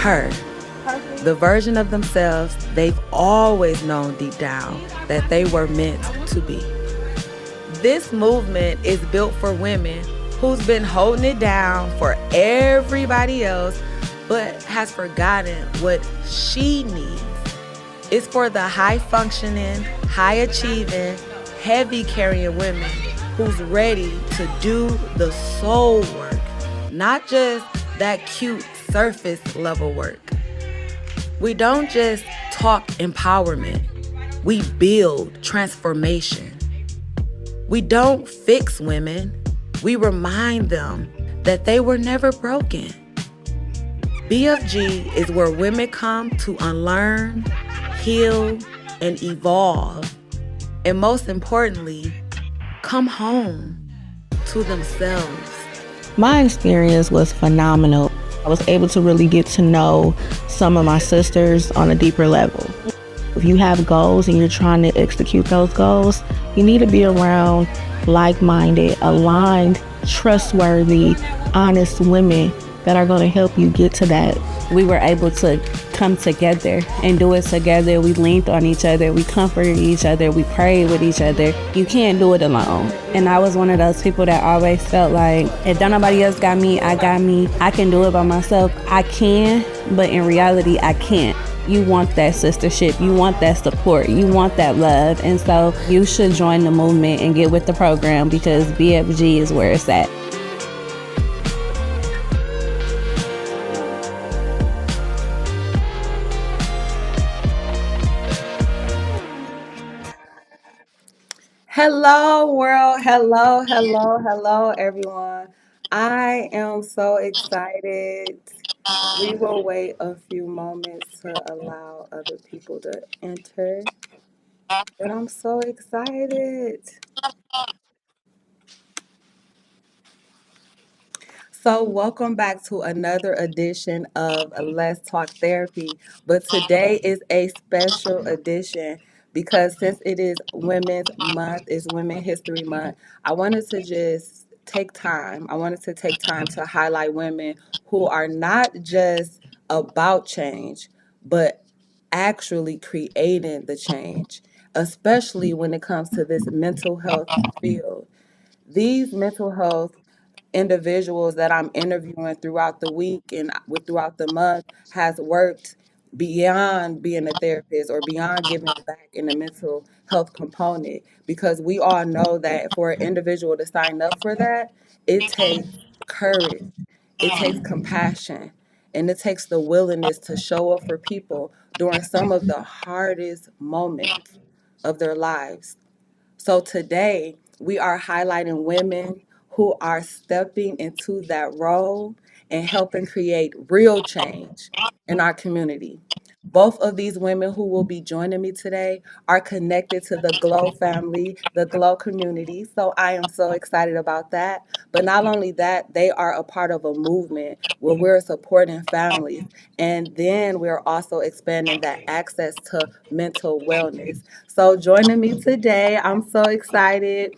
her, the version of themselves they've always known deep down that they were meant to be. This movement is built for women who's been holding it down for everybody else but has forgotten what she needs. It's for the high functioning, high achieving, heavy carrying women who's ready to do the soul work, not just that cute surface level work. We don't just talk empowerment, we build transformation. We don't fix women, we remind them that they were never broken. BFG is where women come to unlearn, heal, and evolve. And most importantly, come home to themselves. My experience was phenomenal. I was able to really get to know some of my sisters on a deeper level. If you have goals and you're trying to execute those goals, you need to be around like-minded, aligned, trustworthy, honest women that are going to help you get to that. We were able to come together and do it together. We leaned on each other. We comforted each other. We prayed with each other. You can't do it alone. And I was one of those people that always felt like, if don't nobody else got me, I got me. I can do it by myself. I can, but in reality, I can't. You want that sistership. You want that support. You want that love. And so you should join the movement and get with the program because BFG is where it's at. Hello, world. Hello, everyone. I am so excited. We will wait a few moments to allow other people to enter. But I'm so excited. So, welcome back to another edition of Let's Talk Therapy. But today is a special edition because since it is Women's Month, it's Women History Month, I wanted to just take time. I wanted to take time to highlight women who are not just about change, but actually creating the change, especially when it comes to this mental health field. These mental health individuals that I'm interviewing throughout the week and with throughout the month has worked beyond being a therapist or beyond giving back in the mental health component because we all know that for an individual to sign up for that, it takes courage, it takes compassion, and it takes the willingness to show up for people during some of the hardest moments of their lives. So today, we are highlighting women who are stepping into that role and helping create real change in our community. Both of these women who will be joining me today are connected to the Glow family, the Glow community. So I am so excited about that. But not only that, they are a part of a movement where we're supporting families. And then we're also expanding that access to mental wellness. So joining me today, I'm so excited,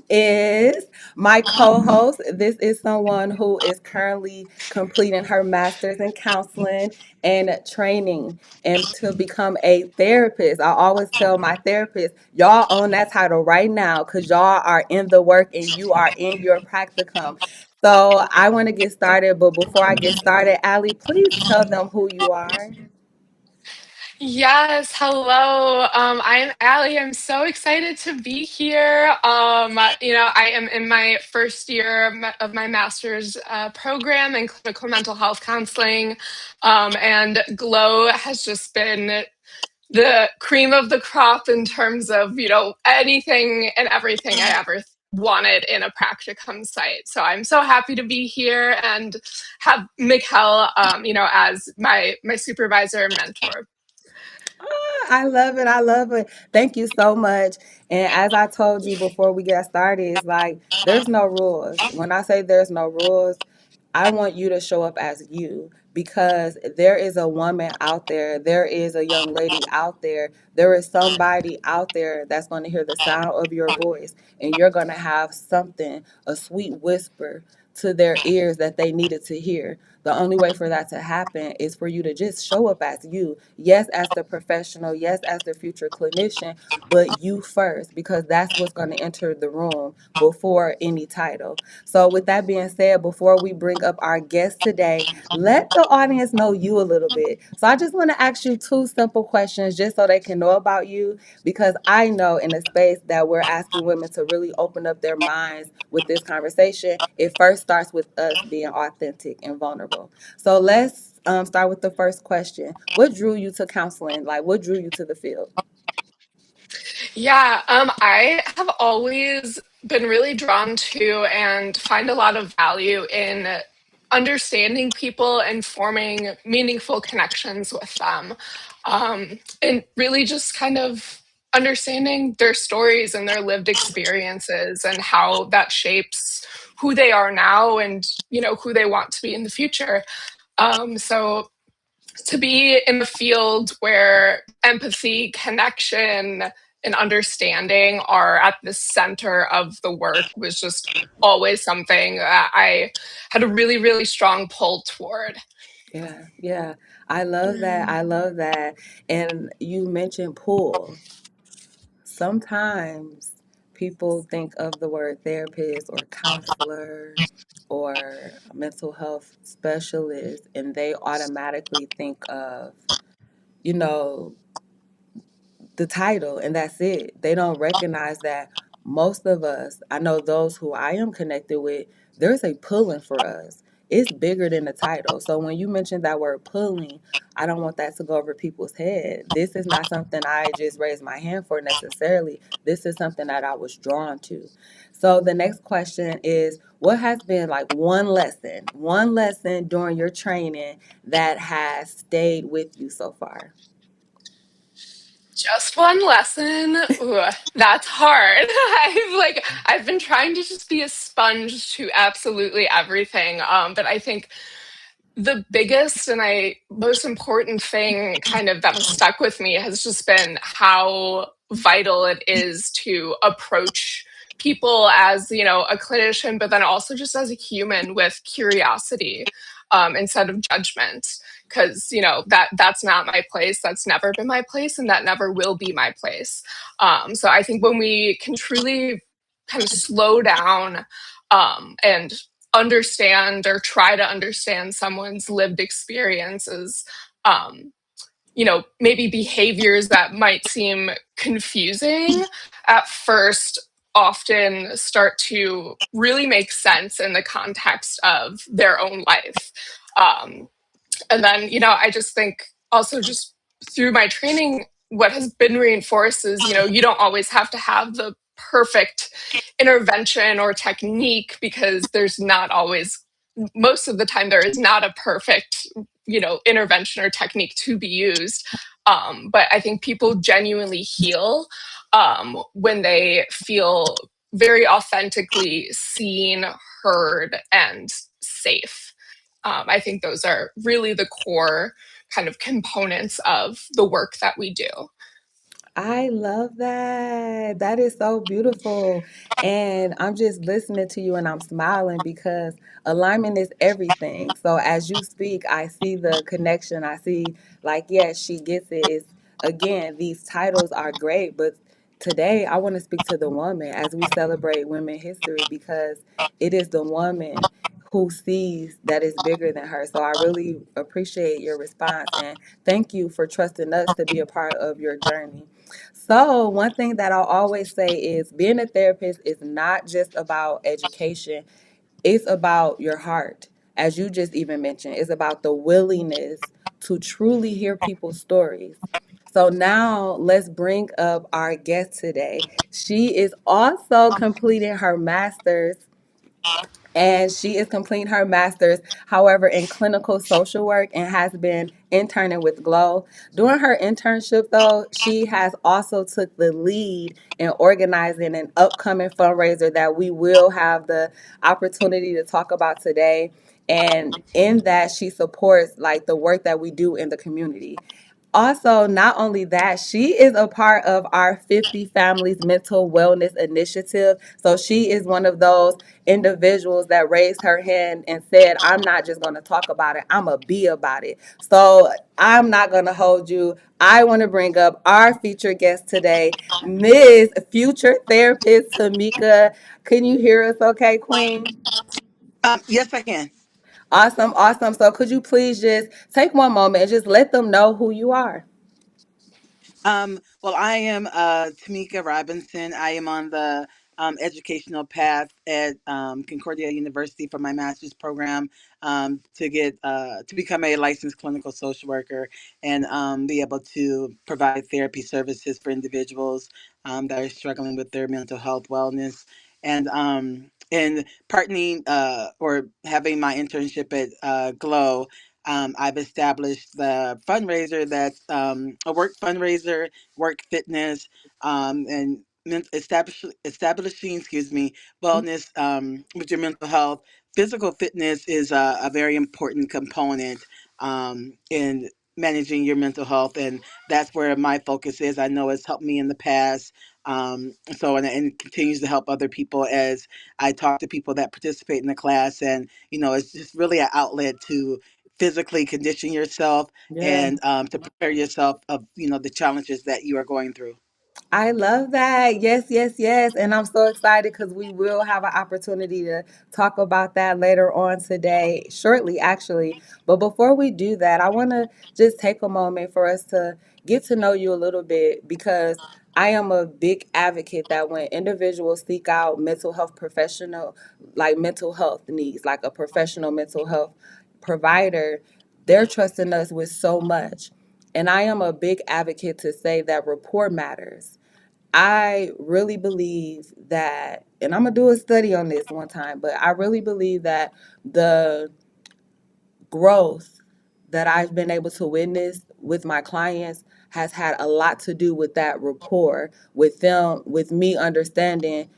is my co-host. This is someone who is currently completing her master's in counseling and training and to become a therapist. I always tell my therapist, y'all own that title right now because y'all are in the work and you are in your practicum. So I want to get started, but before I get started, Allie, please tell them who you are. Yes, hello. I'm Allie. I'm so excited to be here. I am in my first year of my master's program in clinical mental health counseling, and Glow has just been the cream of the crop in terms of anything and everything I ever wanted in a practicum site. So I'm so happy to be here and have Mikkel, as my supervisor and mentor. I love it. I love it. Thank you so much. And as I told you before we get started, it's like there's no rules. When I say there's no rules, I want you to show up as you because there is a woman out there. There is a young lady out there. There is somebody out there that's going to hear the sound of your voice and you're going to have something, a sweet whisper to their ears that they needed to hear. The only way for that to happen is for you to just show up as you. Yes, as the professional, yes, as the future clinician, but you first, because that's what's going to enter the room before any title. So, with that being said, before we bring up our guest today, let the audience know you a little bit. So, I just want to ask you two simple questions just so they can know about you, because I know in a space that we're asking women to really open up their minds with this conversation, it first starts with us being authentic and vulnerable. So, let's start with the first question. What drew you to counseling? Like, what drew you to the field? Yeah, I have always been really drawn to and find a lot of value in understanding people and forming meaningful connections with them. And really just kind of understanding their stories and their lived experiences and how that shapes who they are now and, who they want to be in the future. So to be in a field where empathy, connection, and understanding are at the center of the work was just always something that I had a really, really strong pull toward. Yeah, yeah. I love that. I love that. And you mentioned pull. Sometimes people think of the word therapist or counselor or mental health specialist, and they automatically think of, you know, the title, and that's it. They don't recognize that most of us, I know those who I am connected with, there's a pulling for us. It's bigger than the title. So when you mentioned that word pulling, I don't want that to go over people's head. This is not something I just raised my hand for necessarily. This is something that I was drawn to. So the next question is, what has been like one lesson during your training that has stayed with you so far? Just one lesson. Ooh, that's hard. I've been trying to just be a sponge to absolutely everything. But I think the biggest and I most important thing kind of that has stuck with me has just been how vital it is to approach people as a clinician, but then also just as a human with curiosity, instead of judgment, because that's not my place, that's never been my place, and that never will be my place. So I think when we can truly kind of slow down, and understand or try to understand someone's lived experiences, um, maybe behaviors that might seem confusing at first often start to really make sense in the context of their own life. Um, and then, I just think also just through my training, what has been reinforced is, you don't always have to have the perfect intervention or technique, because there's not always, most of the time, there is not a perfect, intervention or technique to be used. But I think people genuinely heal when they feel very authentically seen, heard, and safe. I think those are really the core kind of components of the work that we do. I love that. That is so beautiful. And I'm just listening to you and I'm smiling because alignment is everything. So as you speak, I see the connection. I see, like, yes, she gets it. It's, again, these titles are great, but today I want to speak to the woman as we celebrate women history, because it is the woman who sees that is bigger than her. So I really appreciate your response and thank you for trusting us to be a part of your journey. So, one thing that I'll always say is being a therapist is not just about education, it's about your heart. As you just even mentioned, it's about the willingness to truly hear people's stories. So, now let's bring up our guest today. She is also completing her master's, and she is completing her master's, however, in clinical social work, and has been interning with Glow. During her internship, though, she has also took the lead in organizing an upcoming fundraiser that we will have the opportunity to talk about today. And in that, she supports like the work that we do in the community. Also, not only that, she is a part of our 50 Families Mental Wellness Initiative. So she is one of those individuals that raised her hand and said, I'm not just going to talk about it, I'm going to be about it. So I'm not going to hold you. I want to bring up our featured guest today, Ms. Future Therapist Tamika. Can you hear us okay, Queen? Yes, I can. Awesome, awesome. So could you please just take one moment and just let them know who you are? Well, I am Tamika Robinson. I am on the educational path at Concordia University for my master's program to get to become a licensed clinical social worker and be able to provide therapy services for individuals that are struggling with their mental health wellness and partnering or having my internship at Glow. I've established the fundraiser that's a work fundraiser, work fitness, and establishing, excuse me, wellness with your mental health. Physical fitness is a very important component in managing your mental health, and that's where my focus is. I know it's helped me in the past. And continues to help other people as I talk to people that participate in the class, and it's just really an outlet to physically condition yourself Yeah. and to prepare yourself of the challenges that you are going through. I love that. Yes, yes, yes. And I'm so excited because we will have an opportunity to talk about that later on today, shortly, actually. But before we do that, I want to just take a moment for us to get to know you a little bit because I am a big advocate that when individuals seek out mental health professional, like mental health needs, like a professional mental health provider, they're trusting us with so much. And I am a big advocate to say that rapport matters. I really believe that, and I'm gonna do a study on this one time, but I really believe that the growth that I've been able to witness with my clients has had a lot to do with that rapport with them, with me understanding,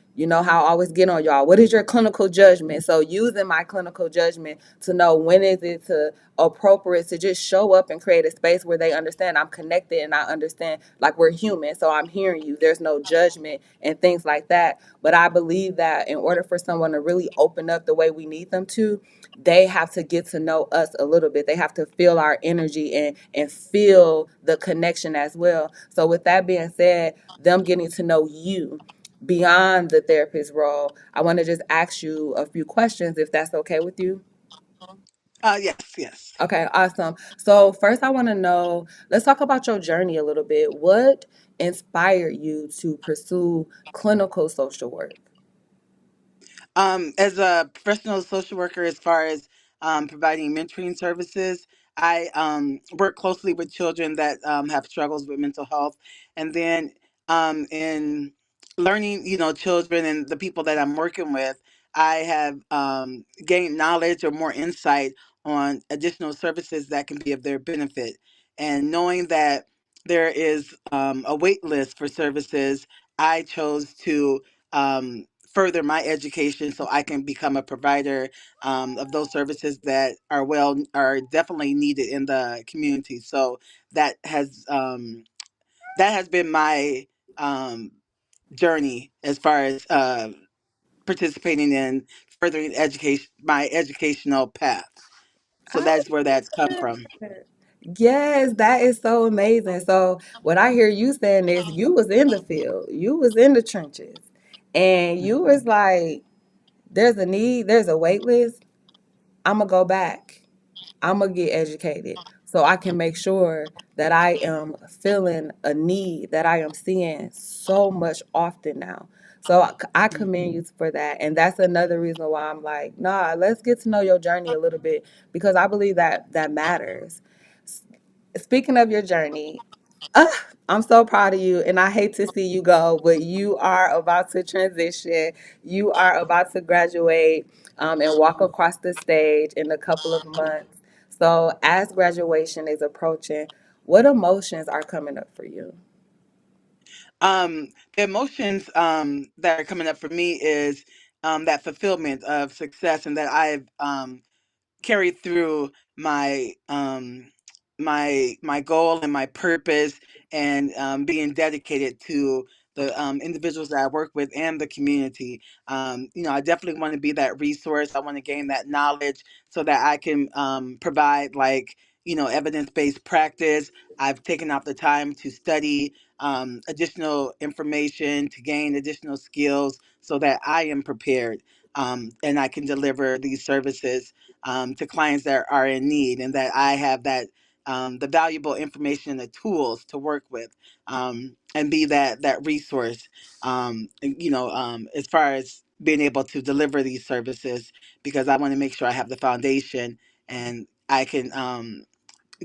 how I always get on y'all. What is your clinical judgment? So using my clinical judgment to know when is it to appropriate to just show up and create a space where they understand I'm connected and I understand like we're human. So I'm hearing you. There's no judgment and things like that. But I believe that in order for someone to really open up the way we need them to, they have to get to know us a little bit. They have to feel our energy and feel the connection as well. So with that being said, them getting to know you beyond the therapist role, I want to just ask you a few questions if that's okay with you. Yes, yes. Okay, awesome. So first I want to know, let's talk about your journey a little bit. What inspired you to pursue clinical social work? As a professional social worker, as far as providing mentoring services, I work closely with children that have struggles with mental health, and then in learning, children and the people that I'm working with, I have gained knowledge or more insight on additional services that can be of their benefit, and knowing that there is a wait list for services, I chose to further my education so I can become a provider of those services that are definitely needed in the community. So that has um, that has been my um, journey as far as participating in furthering education, my educational path. So I that's where that's come love from. that. Yes, that is so amazing. So what I hear you saying is you was in the field, you was in the trenches, and you was like, there's a need, there's a wait list. I'm gonna go back. I'm gonna get educated so I can make sure that I am filling a need that I am seeing so much often now. So I commend you for that, and that's another reason why I'm like, nah, let's get to know your journey a little bit because I believe that that matters. Speaking of your journey, uh, I'm so proud of you, and I hate to see you go, but you are about to transition. You are about to graduate and walk across the stage in a couple of months. So, as graduation is approaching, what emotions are coming up for you? The emotions that are coming up for me is that fulfillment of success, and that I've carried through my my goal and my purpose, and being dedicated to the individuals that I work with and the community. I definitely want to be that resource. I want to gain that knowledge so that I can provide, like, evidence-based practice. I've taken out the time to study additional information, to gain additional skills so that I am prepared, and I can deliver these services to clients that are in need, and that I have that the valuable information and the tools to work with, and be that resource, as far as being able to deliver these services, because I want to make sure I have the foundation and I can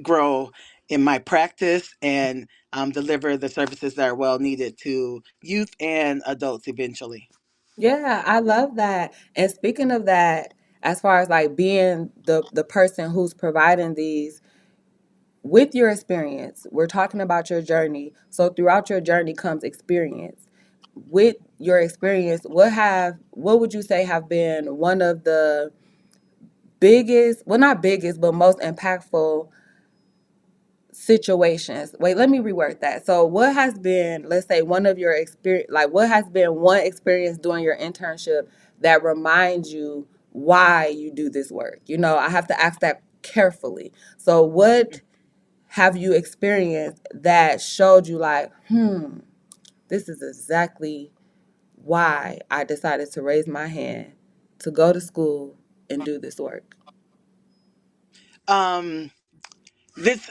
grow in my practice and deliver the services that are well needed to youth and adults eventually. Yeah, I love that. And speaking of that, as far as like being the person who's providing these with your experience, we're talking about your journey. So throughout your journey comes experience. With your experience, what would you say have been one of the biggest, well not biggest, but most impactful situations? Wait, let me reword that. So what has been, let's say, one of your experience, like what has been one experience during your internship that reminds you why you do this work? I have to ask that carefully. So what have you experienced that showed you like, this is exactly why I decided to raise my hand to go to school and do this work? Um, this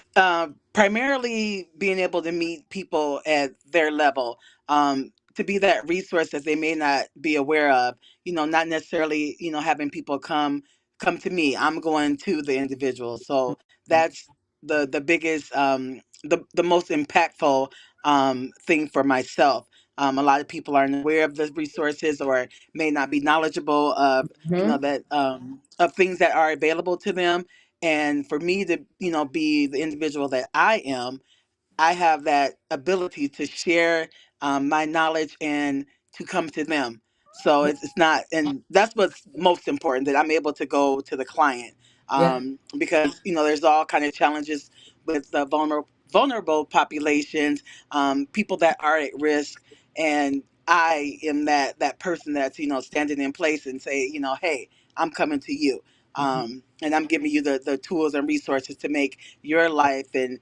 primarily being able to meet people at their level, to be that resource that they may not be aware of, not necessarily, having people come to me. I'm going to the individual. So that's the biggest, the most impactful thing for myself. A lot of people aren't aware of the resources, or may not be knowledgeable of, Hmm. that of things that are available to them. And for me to, be the individual that I am, I have that ability to share my knowledge and to come to them. So it's not, and that's what's most important, that I'm able to go to the client, Yeah. because there's all kind of challenges with the vulnerable populations, people that are at risk, and I am that person that's standing in place and say, hey, I'm coming to you, and I'm giving you the tools and resources to make your life and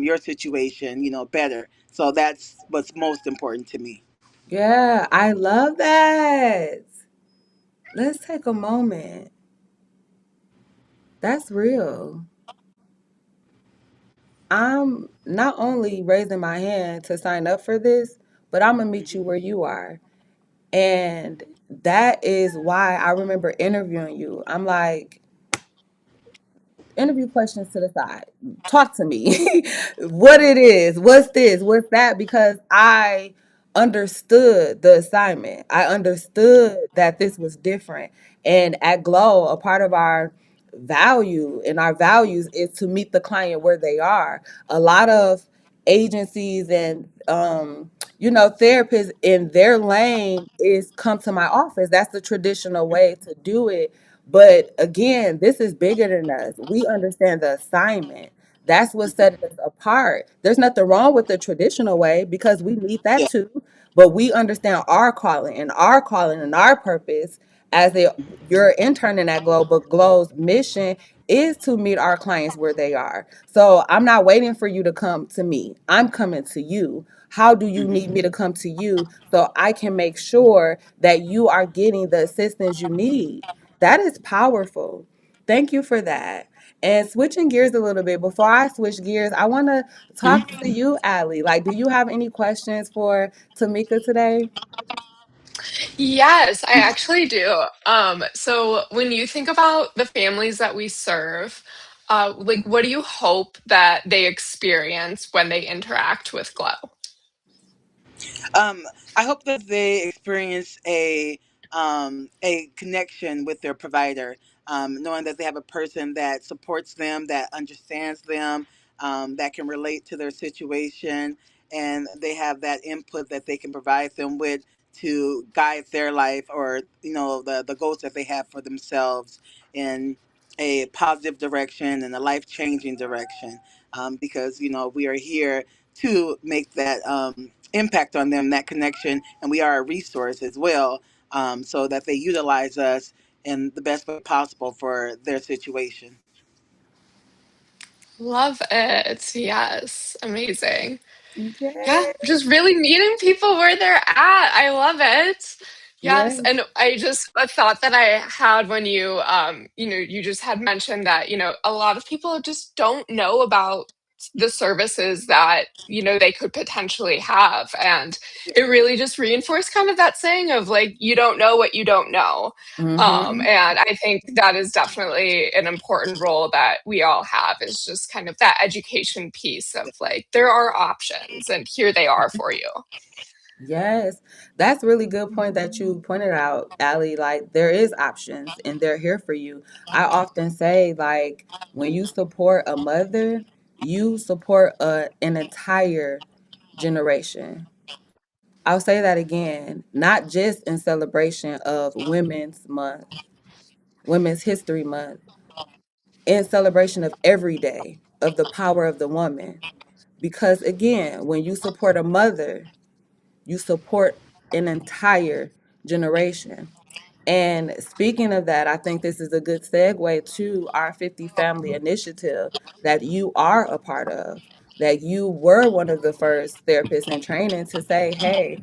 your situation, better. So that's what's most important to me. Yeah, I love that. Let's take a moment. That's real. I'm not only raising my hand to sign up for this, but I'm gonna meet you Mhm. where you are. And that is why I remember interviewing you. I'm like, interview questions to the side. Talk to me. What it is, what's this, what's that? Because I understood the assignment. I understood that this was different. And at Glow, a part of our value and our values is to meet the client where they are. A lot of agencies and therapists in their lane is come to my office. That's the traditional way to do it, but again, this is bigger than us. We understand the assignment. That's what set us apart. There's nothing wrong with the traditional way because we need that Yeah. too. But we understand our calling and our calling and our purpose as you're interning at Glow, but Glow's mission is to meet our clients where they are. So I'm not waiting for you to come to me. I'm coming to you. How do you need Mhm. me to come to you so I can make sure that you are getting the assistance you need? That is powerful. Thank you for that. And switching gears a little bit, before I switch gears, I want to talk to you, Allie. Like, do you have any questions for Tamika today? Yes, I actually do. So when you think about the families that we serve, like what do you hope that they experience when they interact with Glow? Um, I hope that they experience a connection with their provider, knowing that they have a person that supports them, that understands them, that can relate to their situation, and they have that input that they can provide them with to guide their life, or the goals that they have for themselves. And a positive direction and a life changing direction, because we are here to make that impact on them, that connection, and we are a resource as well, so that they utilize us in the best way possible for their situation. Love it. Yes. Amazing. Yeah, Yes, just really meeting people where they're at. I love it. Yes, yes. and I just a thought that I had when you just had mentioned that, a lot of people just don't know about the services that, they could potentially have. And it really just reinforced kind of that saying of like, you don't know what you don't know. Mm-hmm. And I think that is definitely an important role that we all have is just kind of that education piece of like, there are options and here they are for you. Yes, that's really good point that you pointed out, Allie. Like there is options and they're here for you. I often say like when you support a mother, you support an entire generation. I'll say that again, not just in celebration of Women's Month, Women's History Month, in celebration of every day of the power of the woman. Because again, when you support a mother, you support an entire generation. And speaking of that, I think this is a good segue to our 50 Family Initiative that you are a part of, that you were one of the first therapists in training to say, hey,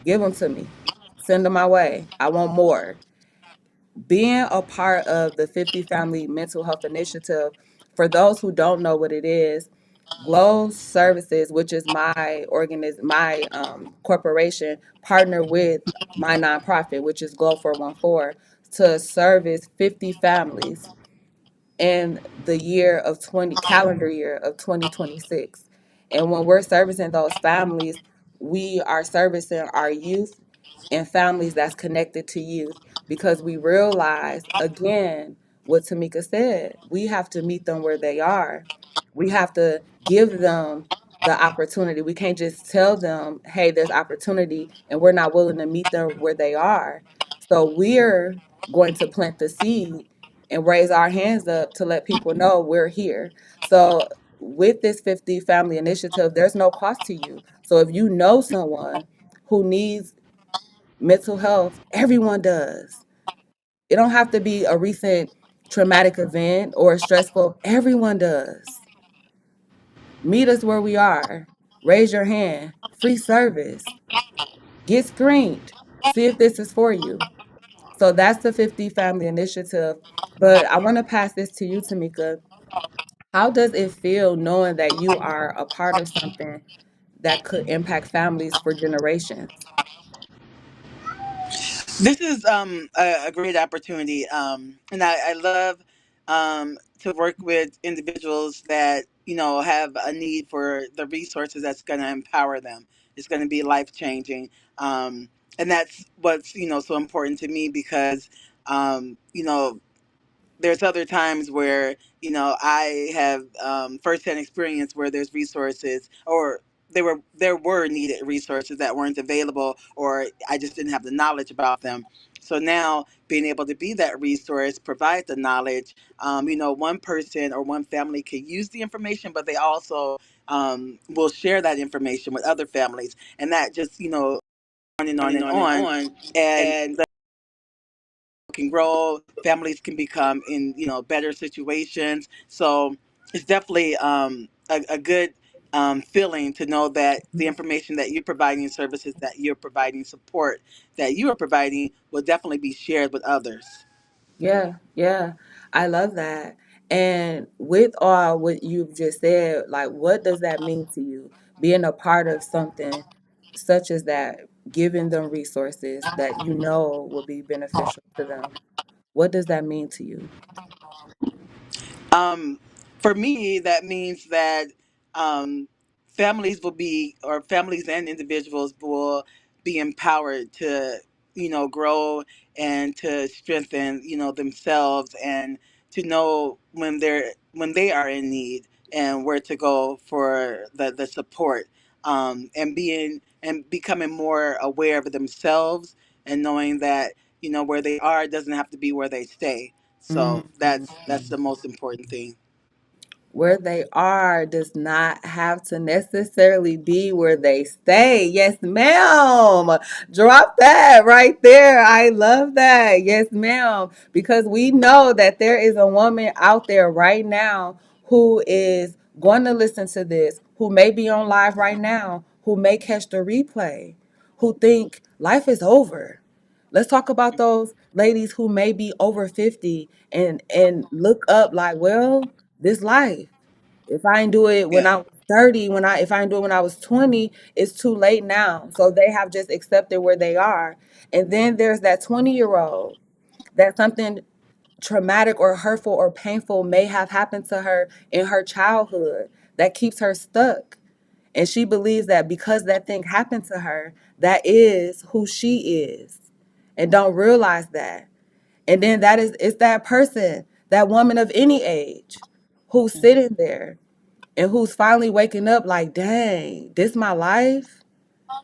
give them to me, send them my way. I want more. Being a part of the 50 Family Mental Health Initiative, for those who don't know what it is, Glow Services, which is my corporation, partner with my nonprofit, which is Glow 414, to service 50 families in the year of 20 calendar year of 2026. And when we're servicing those families, we are servicing our youth and families that's connected to youth because we realize again what Tamika said, we have to meet them where they are. We have to give them the opportunity. We can't just tell them, hey, there's opportunity, and we're not willing to meet them where they are. So we're going to plant the seed and raise our hands up to let people know we're here. So with this 50 Family Initiative, there's no cost to you. So if you know someone who needs mental health, everyone does. It don't have to be a recent traumatic event or stressful. Everyone does. Meet us where we are. Raise your hand. Free service. Get screened. See if this is for you. So that's the 50 Family Initiative. But I want to pass this to you, Tamika. How does it feel knowing that you are a part of something that could impact families for generations? This is a great opportunity, and I love to work with individuals that have a need for the resources that's going to empower them. It's going to be life changing, and that's what's so important to me because there's other times where I have firsthand experience where there's resources or there were needed resources that weren't available or I just didn't have the knowledge about them. So now being able to be that resource, provide the knowledge, one person or one family can use the information, but they also will share that information with other families, and that just on and on and on, and can grow, families can become in better situations. So it's definitely a good feeling to know that the information that you're providing, services that you're providing, support that you are providing will definitely be shared with others. Yeah, yeah. I love that. And with all what you've just said, like what does that mean to you? Being a part of something such as that, giving them resources that you know will be beneficial to them. What does that mean to you? Um, for me, that means that um, families will be, or families and individuals will be empowered to, grow and to strengthen, themselves and to know when they are in need and where to go for the support, and being and becoming more aware of themselves and knowing that where they are doesn't have to be where they stay. So that's the most important thing. Where they are does not have to necessarily be where they stay. Yes, ma'am. Drop that right there. I love that. Yes, ma'am. Because we know that there is a woman out there right now who is going to listen to this, who may be on live right now, who may catch the replay, who think life is over. Let's talk about those ladies who may be over 50 and look up like, well, this life. If I ain't do it when Yeah. I was 30, if I ain't do it when I was 20, it's too late now. So they have just accepted where they are. And then there's that 20-year-old that something traumatic or hurtful or painful may have happened to her in her childhood that keeps her stuck. And she believes that because that thing happened to her, that is who she is. And don't realize that. And then it's that person, that woman of any age, who's Mhm. sitting there and who's finally waking up like, dang, this my life?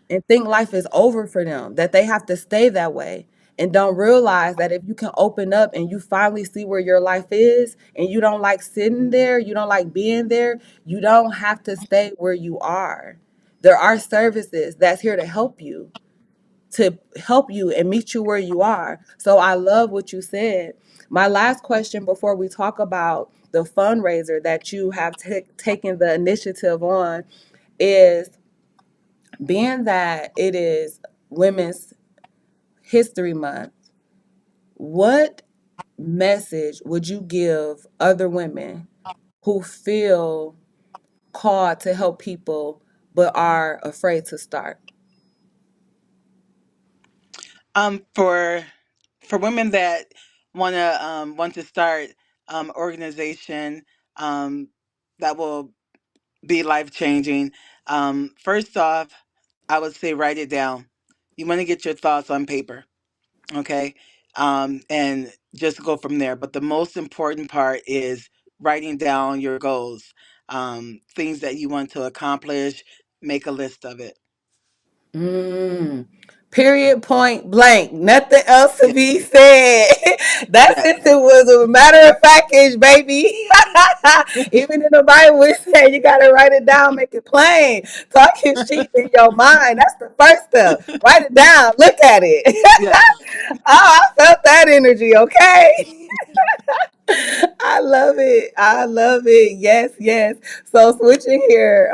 And think life is over for them, that they have to stay that way. And don't realize that if you can open up and you finally see where your life is and you don't like sitting there, you don't like being there, you don't have to stay where you are. There are services that's here to help you and meet you where you are. So I love what you said. My last question before we talk about the fundraiser that you have taken the initiative on is, being that it is Women's History Month, what message would you give other women who feel called to help people but are afraid to start? For women that want to start organization um, that will be life changing. First off, I would say write it down. You want to get your thoughts on paper, okay, and just go from there. But the most important part is writing down your goals, things that you want to accomplish. Make a list of it. Mm. Period, point blank. Nothing else to Yeah, be said. That yes, sentence was a matter of fact-ish, baby. Even in the Bible, it said you got to write it down, make it plain. Talk is cheap in your mind. That's the first step. Write it down. Look at it. yes. Oh, I felt that energy, okay? I love it. I love it. Yes, yes. So switching here,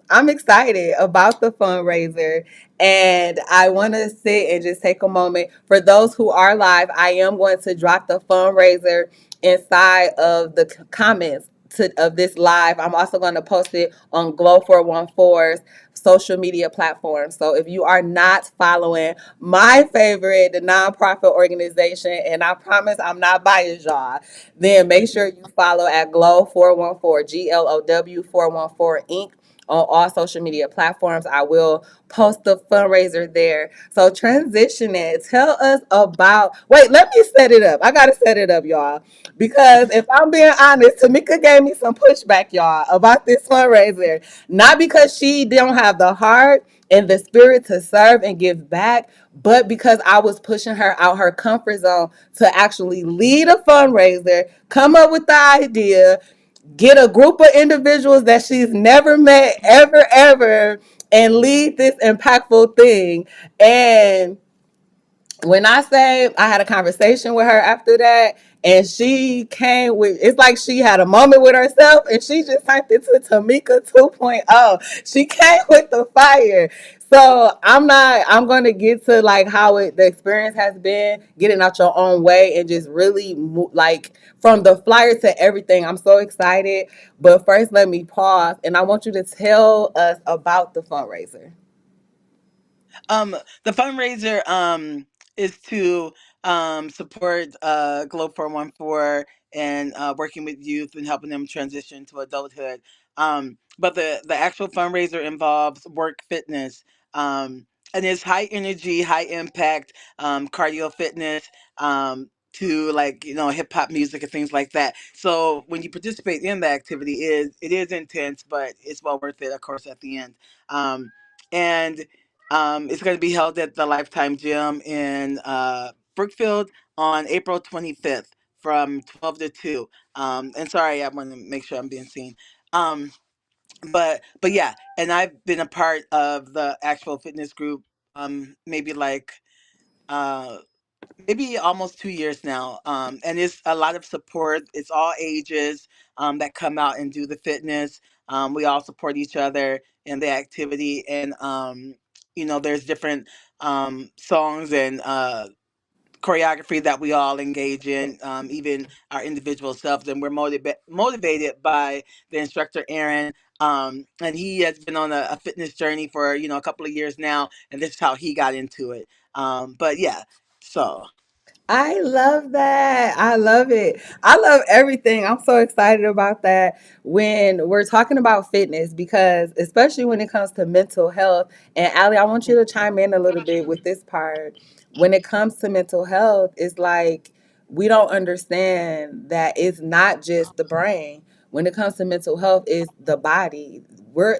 I'm excited about the fundraiser, and I want to sit and just take a moment. For those who are live, I am going to drop the fundraiser inside of the comments of this live. I'm also going to post it on Glow 414's social media platforms. So if you are not following my favorite, the nonprofit organization, and I promise I'm not biased, y'all, then make sure you follow at Glow 414, GLOW 414 Inc. on all social media platforms. I will post the fundraiser there. So transitioning, tell us about, wait, let me set it up. I got to set it up, y'all. Because if I'm being honest, Tamika gave me some pushback, y'all, about this fundraiser. Not because she don't have the heart and the spirit to serve and give back, but because I was pushing her out her comfort zone to actually lead a fundraiser, come up with the idea, get a group of individuals that she's never met ever, and lead this impactful thing. And when I say I had a conversation with her after that, and she came with, it's like she had a moment with herself and she just turned into Tamika 2.0. She came with the fire. So I'm going to get to like how the experience has been getting out your own way and just really like from the flyer to everything. I'm so excited. But first, let me pause and I want you to tell us about the fundraiser. Um, the fundraiser is to support Globe 414 and working with youth and helping them transition to adulthood. But the actual fundraiser involves work fitness. And it's high energy, high impact cardio fitness. To like hip hop music and things like that. So when you participate in the activity, it is intense, but it's well worth it. Of course, at the end, and it's going to be held at the Lifetime Gym in Brookfield on April 25th from 12 to 2. And sorry, I want to make sure I'm being seen. Um, but yeah, and I've been a part of the actual fitness group, maybe like uh maybe almost 2 years now. And it's a lot of support. It's all ages that come out and do the fitness. We all support each other in the activity, and there's different songs and choreography that we all engage in, even our individual selves, and we're motivated by the instructor Aaron. And he has been on a fitness journey for a couple of years now, and this is how he got into it. But yeah, so. I love that. I love it. I love everything. I'm so excited about that when we're talking about fitness because, especially when it comes to mental health, and Ali, I want you to chime in a little bit with this part. When it comes to mental health, it's like we don't understand that it's not just the brain. When it comes to mental health, it's the body.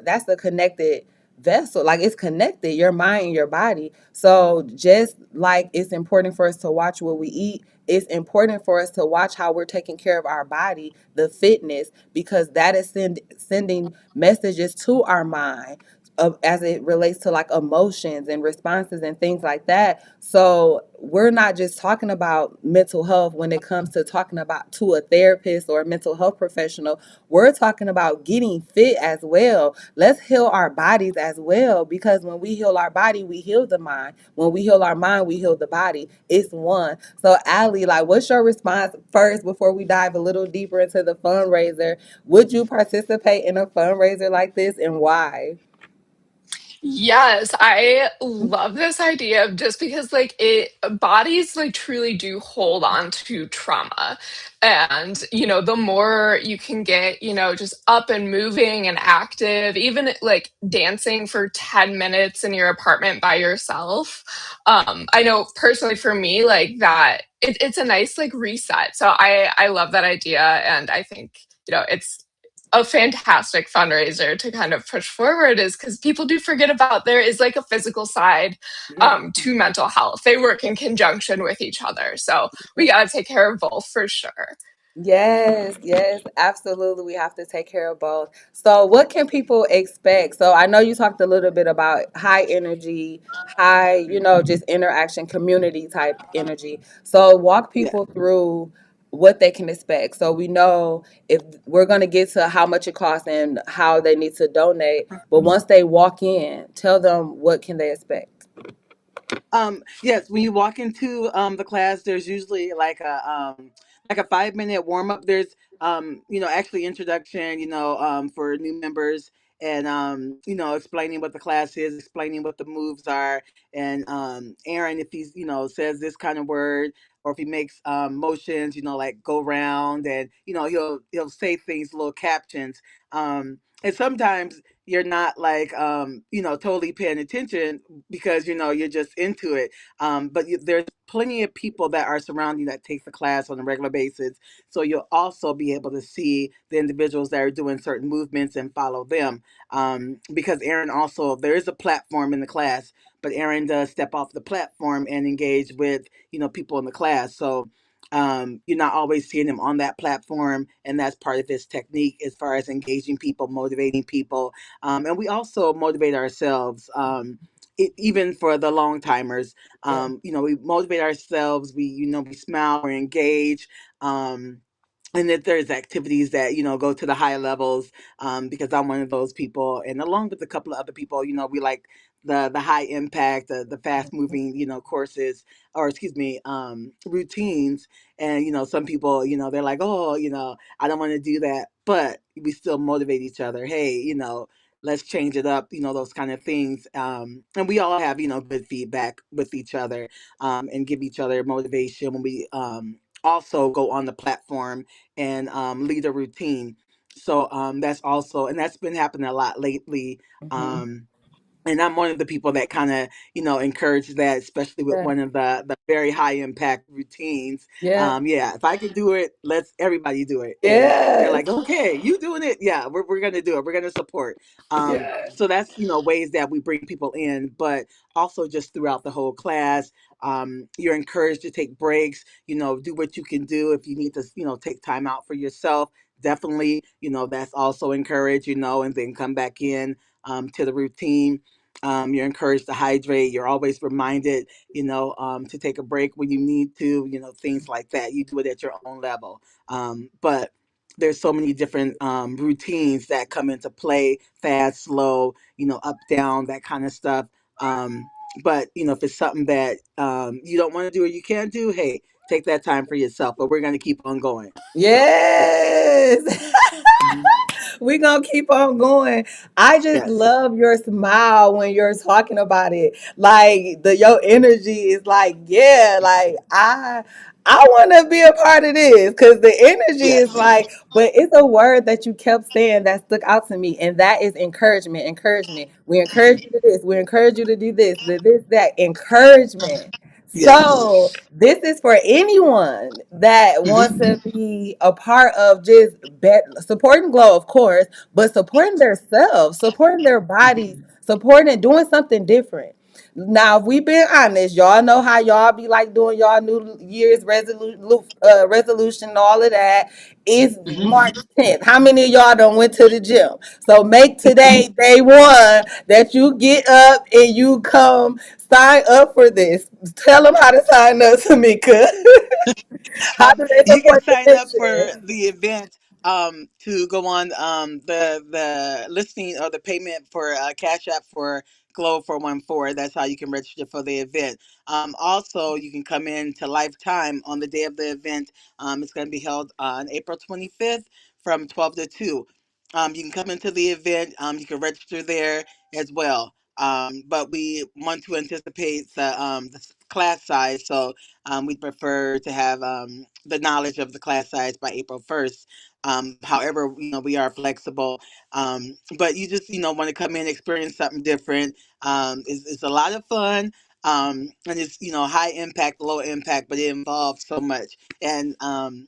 That's the connected vessel, like it's connected, your mind and your body. So just like it's important for us to watch what we eat, it's important for us to watch how we're taking care of our body, the fitness, because that is sending messages to our mind as it relates to like emotions and responses and things like that. So we're not just talking about mental health when it comes to talking about to a therapist or a mental health professional. We're talking about getting fit as well. Let's heal our bodies as well, because when we heal our body, we heal the mind. When we heal our mind, we heal the body. It's one. So Ali, like, what's your response first before we dive a little deeper into the fundraiser? Would you participate in a fundraiser like this, and why? Yes, I love this idea of just because like it bodies like truly do hold on to trauma. And the more you can get, just up and moving and active, even like dancing for 10 minutes in your apartment by yourself. I know personally for me, like that it's a nice like reset. So I love that idea, and I think, it's a fantastic fundraiser to kind of push forward, is because people do forget about there is like a physical side to mental health. They work in conjunction with each other. So we got to take care of both for sure. Yes, yes, absolutely. We have to take care of both. So, what can people expect? So, I know you talked a little bit about high energy, high, just interaction, community type energy. So, walk Yeah. people through what they can expect. So, we know if we're going to get to how much it costs and how they need to donate, but once they walk in, tell them what can they expect. Yes, when you walk into the class, there's usually like a 5 minute warm up. There's actually introduction, for new members, and explaining what the class is, explaining what the moves are, and Aaron, if he's says this kind of word, or if he makes motions, like go round, and he'll say things, little captions. And sometimes you're not like totally paying attention because you're just into it. But there's plenty of people that are surrounding that take the class on a regular basis, so you'll also be able to see the individuals that are doing certain movements and follow them. Because Aaron also, there is a platform in the class, but Aaron does step off the platform and engage with people in the class. So you're not always seeing him on that platform, and that's part of his technique as far as engaging people, motivating people. And we also motivate ourselves, even for the long timers. Yeah. We motivate ourselves. We smile, we engage. And if there's activities that go to the higher levels, because I'm one of those people, and along with a couple of other people, we like the high impact, the fast moving courses, or excuse me, routines. And some people, they're like, oh, I don't want to do that, but we still motivate each other. Hey, let's change it up, those kind of things. And we all have good feedback with each other, and give each other motivation when we also go on the platform and lead a routine. So that's also, and that's been happening a lot lately. Hmm. Um, and I'm one of the people that kind of, encourage that, especially with Yeah. one of the very high impact routines. Yeah. Yeah, if I can do it, let's everybody do it. And they're Yes. like, okay, you doing it? Yeah, we're gonna do it. We're gonna support. Yes. So that's ways that we bring people in, but also just throughout the whole class. You're encouraged to take breaks. Do what you can do. If you need to, take time out for yourself, definitely. That's also encouraged. And then come back in to the routine. You're encouraged to hydrate. You're always reminded, to take a break when you need to, things like that. You do it at your own level. But there's so many different routines that come into play: fast, slow, up, down, that kind of stuff. Um, but, if it's something that you don't want to do or you can't do, hey, take that time for yourself. But we're going to keep on going. So, yeah. Yes. Mhm. We gonna keep on going. I just Yes. love your smile when you're talking about it. Like your energy is like, yeah, like I want to be a part of this because the energy is Yes. like, but it's a word that you kept saying that stuck out to me, and that is encouragement. Encouragement. We encourage you to this. We encourage you to do this, that. Encouragement. Yes. So this is for anyone that wants Hmm. to be a part of just supporting Glow, of course, but supporting themselves, supporting their bodies, supporting doing something different. Now, if we been honest, y'all know how y'all be like doing y'all New Year's resolution and all of that. It's Hmm. March 10th. How many of y'all done went to the gym? So make today day one that you get up and you come sign up for this. Tell them how to sign up, Tamika. How do they You can support sign your up for mission? the event to go on the listing or the payment for Cash App for Glow 414. That's how you can register for the event. Also, you can come in to Lifetime on the day of the event. It's going to be held on April 25th from 12 to 2. You can come into the event. You can register there as well. But we want to anticipate the class size, so we prefer to have the knowledge of the class size by April 1st. However, we are flexible. But you just, want to come in, experience something different. It's a lot of fun. And it's, high impact, low impact, but it involves so much. And I'm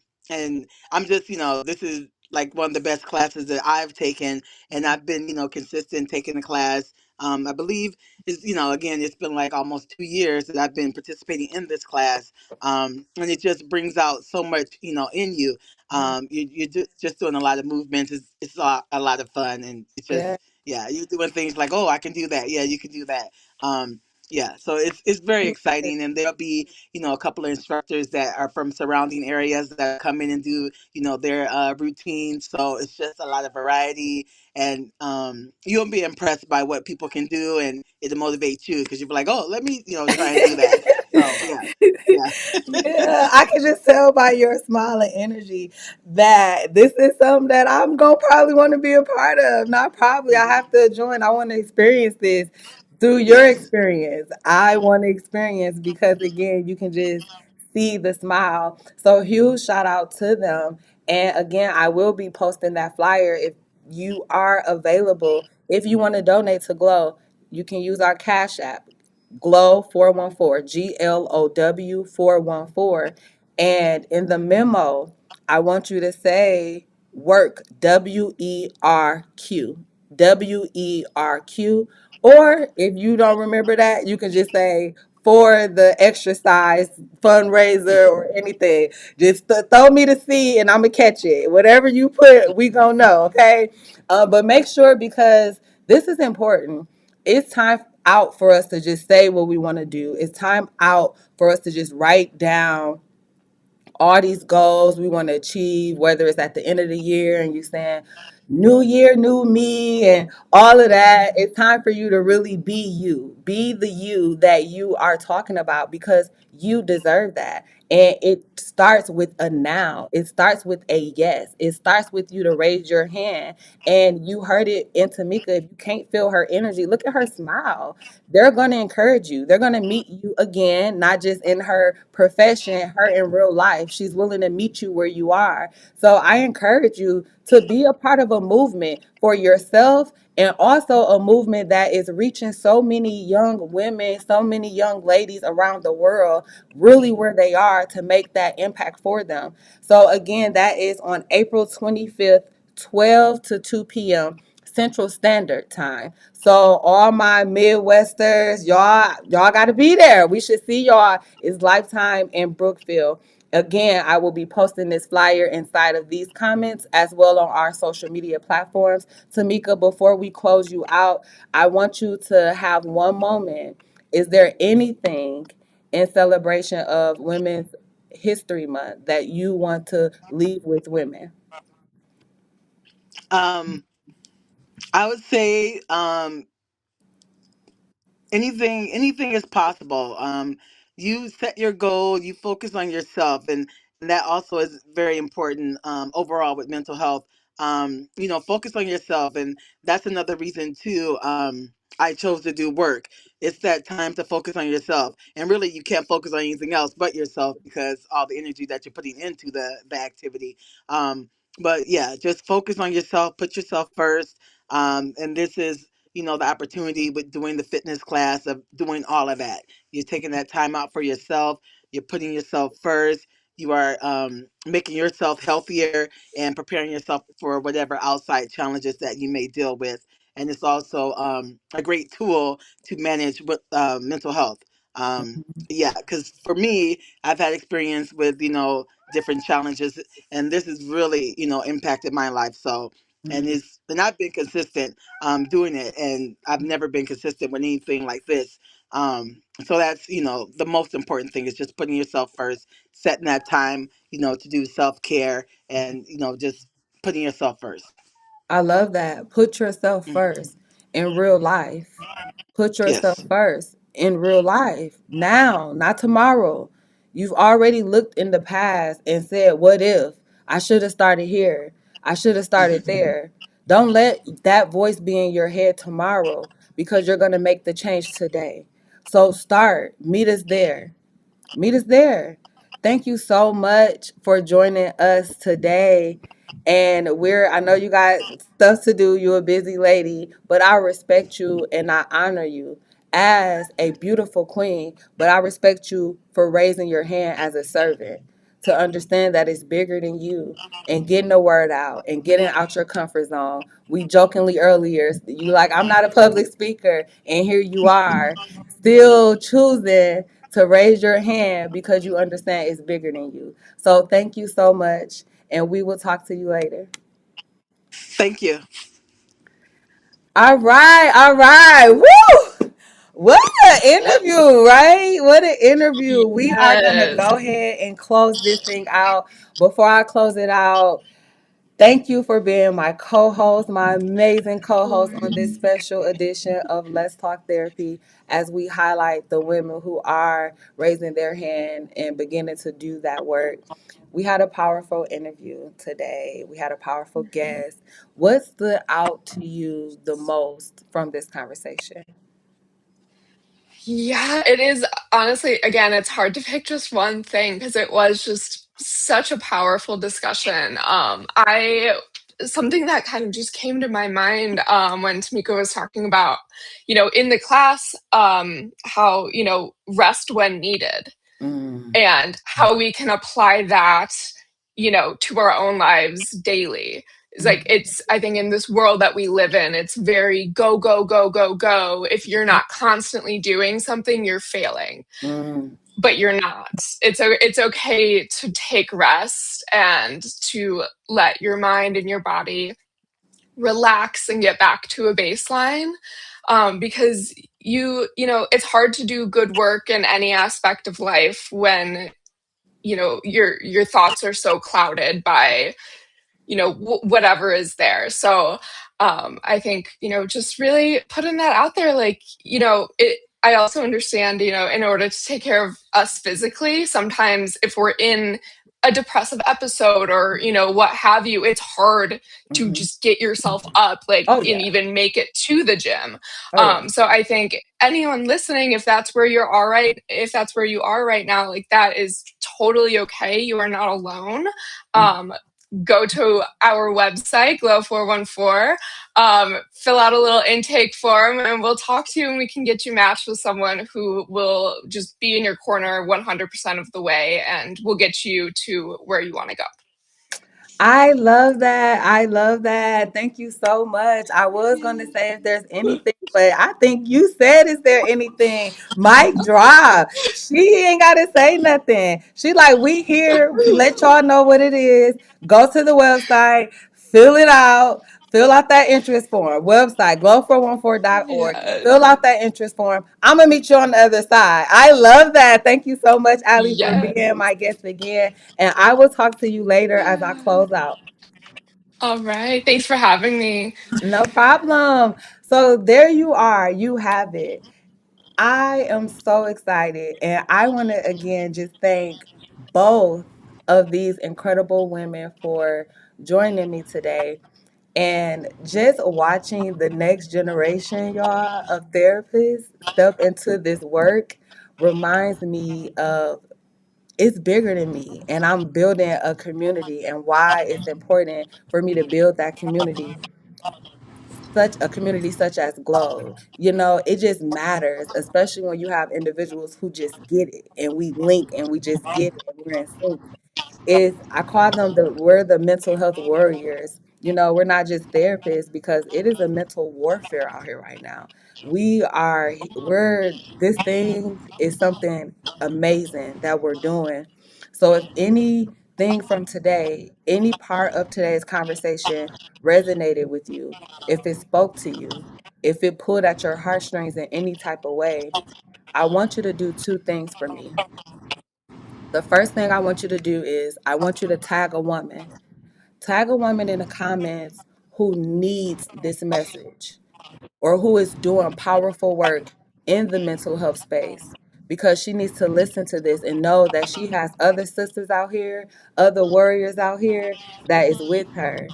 just, this is like one of the best classes that I've taken. And I've been, consistent taking the class. I believe is, again, it's been like almost 2 years that I've been participating in this class. And it just brings out so much, in you. You're just doing a lot of movements. It's a lot of fun. And it's Yeah. just, yeah, you're doing things like, oh, I can do that. Yeah, you can do that. Yeah, so it's very exciting, and there'll be, a couple of instructors that are from surrounding areas that come in and do, their routines. So it's just a lot of variety, and you'll be impressed by what people can do, and it'll motivate you because you'll be like, oh, let me, try and do that. So yeah, yeah. Yeah, I can just tell by your smile and energy that this is something that I'm gonna probably want to be a part of. Not probably, I have to join. I want to experience this through your Yes. experience. I want to experience because again, you can just see the smile. So huge shout out to them. And again, I will be posting that flyer if you are available. If you want to donate to Glow, you can use our Cash App. Glow 414, GLOW 414. And in the memo, I want you to say work, WERQ, WERQ. Or if you don't remember that, you can just say for the exercise fundraiser or anything. Just throw me the seed and I'm going to catch it. Whatever you put, we going to know, okay? But make sure because this is important. It's time out for us to just say what we want to do. It's time out for us to just write down all these goals we want to achieve, whether it's at the end of the year and you saying, new year, new me, and all of that. It's time for you to really be you. Be the you that you are talking about because you deserve that. And it starts with a now. It starts with a yes. It starts with you to raise your hand. And you heard it in Tamika. If you can't feel her energy, look at her smile. They're going to encourage you. They're going to meet you again, not just in her profession, her in real life. She's willing to meet you where you are. So I encourage you to be a part of a movement for yourself and also a movement that is reaching so many young women, so many young ladies around the world, really where they are to make that impact for them. So again, that is on April 25th, 12 to 2 p.m. Central Standard Time. So all my Midwesters, y'all got to be there. We should see y'all. It's Lifetime in Brookfield. Again, I will be posting this flyer inside of these comments as well on our social media platforms. Tamika, before we close you out, I want you to have one moment. Is there anything in celebration of Women's History Month that you want to leave with women? Um, I would say anything is possible. You set your goal, you focus on yourself, and that also is very important overall with mental health. Focus on yourself, and that's another reason too. I chose to do work. It's that time to focus on yourself, and really you can't focus on anything else but yourself because all the energy that you're putting into the activity. But yeah, just focus on yourself, put yourself first. And this is the opportunity with doing the fitness class, of doing all of that. You're taking that time out for yourself. You're putting yourself first. You are making yourself healthier and preparing yourself for whatever outside challenges that you may deal with. And it's also a great tool to manage with mental health. Yeah, because for me, I've had experience with different challenges, and this has really impacted my life. So, Mhm. and I've been consistent doing it, and I've never been consistent with anything like this. So that's the most important thing is just putting yourself first, setting that time to do self care, and just putting yourself first. I love that. Put yourself Mm. first in real life. Put yourself Yes. first in real life. Now, not tomorrow. You've already looked in the past and said, what if? I should have started here. I should have started Hmm. there. Don't let that voice be in your head tomorrow because you're going to make the change today. So start. Meet us there. Meet us there. Thank you so much for joining us today. And I know you got stuff to do. You're a busy lady, but I respect you and I honor you as a beautiful queen. But I respect you for raising your hand as a servant to understand that it's bigger than you and getting the word out and getting out your comfort zone. We jokingly earlier, you like, I'm not a public speaker. And here you are still choosing to raise your hand because you understand it's bigger than you. So thank you so much, and we will talk to you later. Thank you. All right, all right. Woo! What an interview, right? What an interview. We are going to Yes. go ahead and close this thing out. Before I close it out, thank you for being my co-host, my amazing co-host on this special edition of Let's Talk Therapy as we highlight the women who are raising their hand and beginning to do that work. We had a powerful interview today. We had a powerful guest. What stood out to you the most from this conversation? Yeah, it is honestly, again, it's hard to pick just one thing because it was just such a powerful discussion. I Something that kind of just came to my mind when Tamika was talking about, in the class, how, rest when needed Mm, and how we can apply that, to our own lives daily. It's like, mm, I think in this world that we live in, it's very go, go, go, go, go. If you're not constantly doing something, you're failing, mm, but you're not. It's okay to take rest and to let your mind and your body relax and get back to a baseline. Because it's hard to do good work in any aspect of life when your thoughts are so clouded by whatever is there. So I think just really putting that out there, like it I also understand, in order to take care of us physically, sometimes if we're in a depressive episode or what have you, it's hard to mhm. just get yourself up, like, Oh, and yeah. even make it to the gym. Oh, yeah. So I think anyone listening, if that's where you're all right, if that's where you are right now, like, that is totally okay. You are not alone. Mm, um go to our website, Glow 414, fill out a little intake form, and we'll talk to you and we can get you matched with someone who will just be in your corner 100% of the way and will get you to where you want to go. I love that. I love that. Thank you so much. I was going to say if there's anything, but I think you said, is there anything? Mic drop. She ain't got to say nothing. She like, we here. We let y'all know what it is. Go to the website, fill it out. Fill out that interest form. Website, glow414.org. Fill Yes. out that interest form. I'm going to meet you on the other side. I love that. Thank you so much, Ali, for Yes. being my guest again. And I will talk to you later as I close out. All right. Thanks for having me. No problem. So there you are. You have it. I am so excited. And I want to again just thank both of these incredible women for joining me today. And just watching the next generation, y'all, of therapists step into this work reminds me of it's bigger than me, and I'm building a community, and why it's important for me to build that community, such a community such as Glow. You know, it just matters, especially when you have individuals who just get it and we link and we just get it and we're in sync. Is I call them we're the mental health warriors. You know, we're not just therapists, because it is a mental warfare out here right now. We're this thing is something amazing that we're doing. So if anything from today, any part of today's conversation resonated with you, if it spoke to you, if it pulled at your heartstrings in any type of way, I want you to do two things for me. The first thing I want you to do is I want you to tag a woman. Tag a woman in the comments who needs this message or who is doing powerful work in the mental health space, because she needs to listen to this and know that she has other sisters out here, other warriors out here that is with her.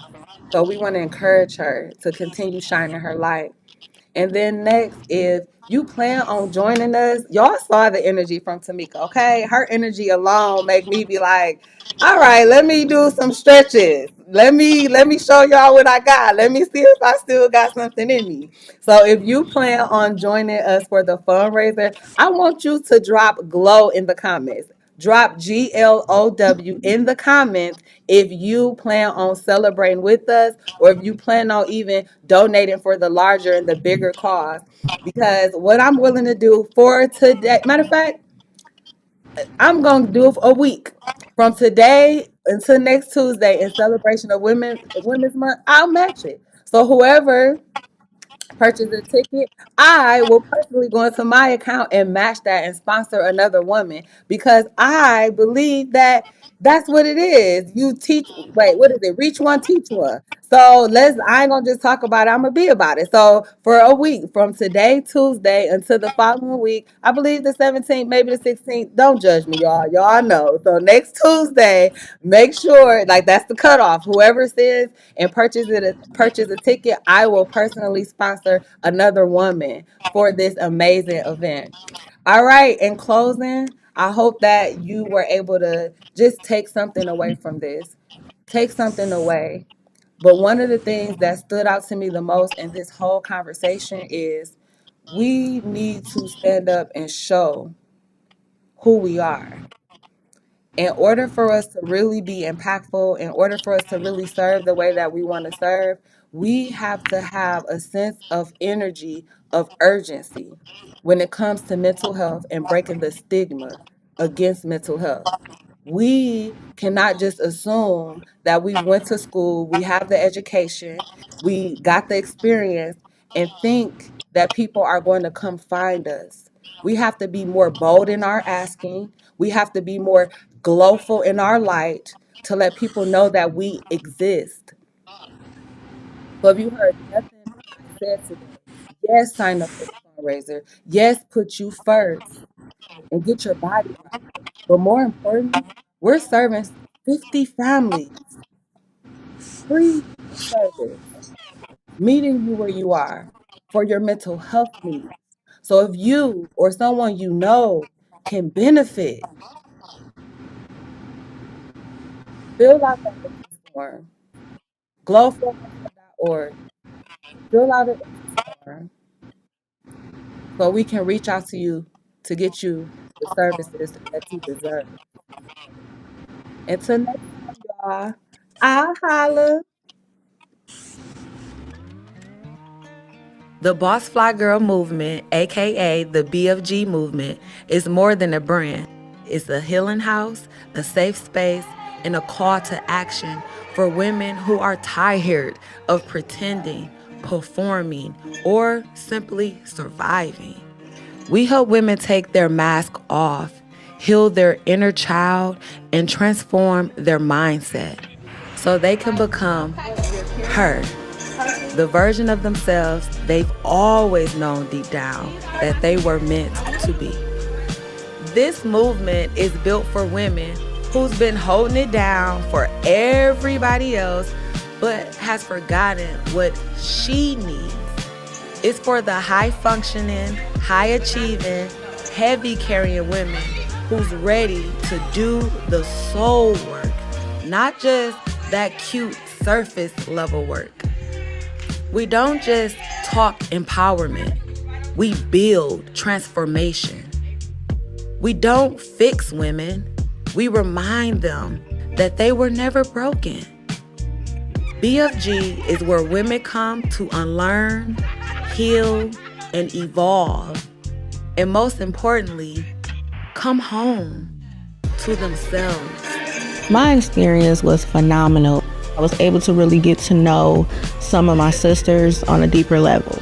So we want to encourage her to continue shining her light. And then next, if you plan on joining us, y'all saw the energy from Tamika, okay? Her energy alone make me be like, all right, let me do some stretches. Let me show y'all what I got. Let me see if I still got something in me. So if you plan on joining us for the fundraiser, I want you to drop GLOW in the comments. Drop GLOW in the comments if you plan on celebrating with us, or if you plan on even donating for the larger and the bigger cause. Because what I'm willing to do for today, matter of fact, I'm going to do it for a week. From today until next Tuesday, in celebration of Women's Month, I'll match it. So whoever purchase a ticket, I will personally go into my account and match that and sponsor another woman, because I believe that that's what it is. You teach, wait, what is it? Reach one, teach one. So I ain't gonna just talk about it, I'm gonna be about it. So for a week, from today, Tuesday, until the following week, I believe the 17th, maybe the 16th, don't judge me, y'all. Y'all know. So next Tuesday, make sure, like, that's the cutoff. Whoever says and purchase a ticket, I will personally sponsor another woman for this amazing event. All right, in closing, I hope that you were able to just take something away from this. Take something away. But one of the things that stood out to me the most in this whole conversation is we need to stand up and show who we are. In order for us to really be impactful, in order for us to really serve the way that we want to serve, we have to have a sense of energy, of urgency when it comes to mental health and breaking the stigma against mental health. We cannot just assume that we went to school, we have the education, we got the experience, and think that people are going to come find us. We have to be more bold in our asking. We have to be more glowful in our light to let people know that we exist. So if you heard nothing I said today, yes, sign up for the fundraiser. Yes, put you first and get your body right. But more importantly, we're serving 50 families, free service, meeting you where you are for your mental health needs. So if you or someone you know can benefit, fill out that interest form. Glowform.org. Fill out an interest form so we can reach out to you to get you the services that you deserve. Until next time, y'all, I'll holla. The Boss Fly Girl movement, aka the BFG movement, is more than a brand. It's a healing house, a safe space, and a call to action for women who are tired of pretending, performing, or simply surviving. We help women take their mask off, heal their inner child, and transform their mindset so they can become her, the version of themselves they've always known deep down that they were meant to be. This movement is built for women who's been holding it down for everybody else but has forgotten what she needs. It's for the high-functioning, high-achieving, heavy-carrying women who's ready to do the soul work, not just that cute surface-level work. We don't just talk empowerment. We build transformation. We don't fix women. We remind them that they were never broken. BFG is where women come to unlearn, heal, and evolve. And most importantly, come home to themselves. My experience was phenomenal. I was able to really get to know some of my sisters on a deeper level.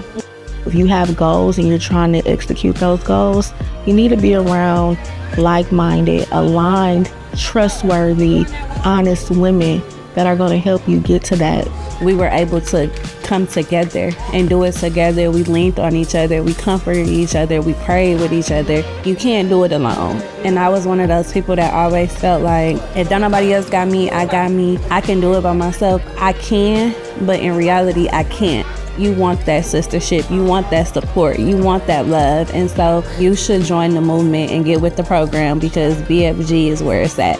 If you have goals and you're trying to execute those goals, you need to be around like-minded, aligned, trustworthy, honest women that are going to help you get to that. We were able to come together and do it together. We leaned on each other. We comforted each other. We prayed with each other. You can't do it alone. And I was one of those people that always felt like, if don't nobody else got me, I got me. I can do it by myself. I can, but in reality, I can't. You want that sistership. You want that support. You want that love. And so you should join the movement and get with the program because BFG is where it's at.